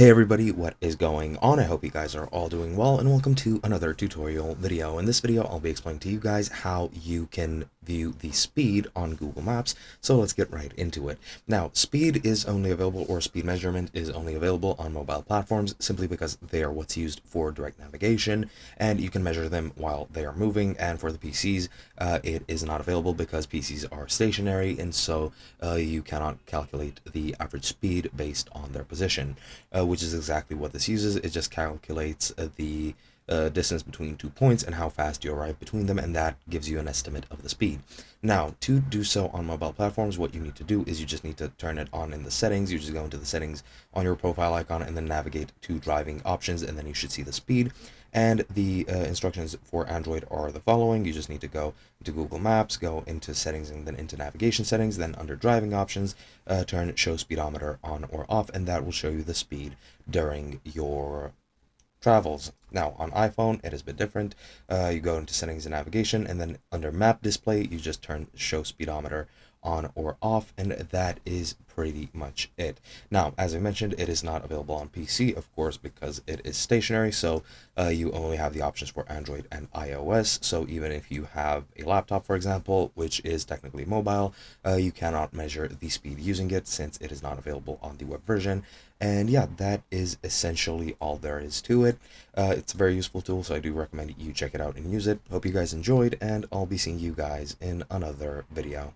Hey everybody, what is going on? I hope you guys are all doing well, and welcome to another tutorial video. In this video, I'll be explaining to you guys how you can view the speed on Google Maps. So let's get right into it. Now, speed is only available, or speed measurement is only available on mobile platforms simply because they are what's used for direct navigation, and you can measure them while they are moving. And for the PCs, it is not available because PCs are stationary, and so you cannot calculate the average speed based on their position. Which is exactly what this uses. It just calculates the distance between 2 points and how fast you arrive between them, and that gives you an estimate of the speed. Now, to do so on mobile platforms, what you need to do is you just need to turn it on in the settings. You just go into the settings on your profile icon and then navigate to driving options, and then you should see the speed. And the instructions for Android are the following. You just need to go into Google Maps, go into settings, and then into navigation settings, then under driving options, turn show speedometer on or off, and that will show you the speed during your travels. Now on iPhone, it is a bit different. You go into settings and navigation, and then under map display, you just turn show speedometer on or off, and that is pretty much it. Now, as I mentioned, it is not available on PC, of course, because it is stationary, so you only have the options for Android and iOS. So even if you have a laptop, for example, which is technically mobile, you cannot measure the speed using it since it is not available on the web version. And yeah, that is essentially all there is to it. It's a very useful tool, so I do recommend you check it out and use it. Hope you guys enjoyed, and I'll be seeing you guys in another video.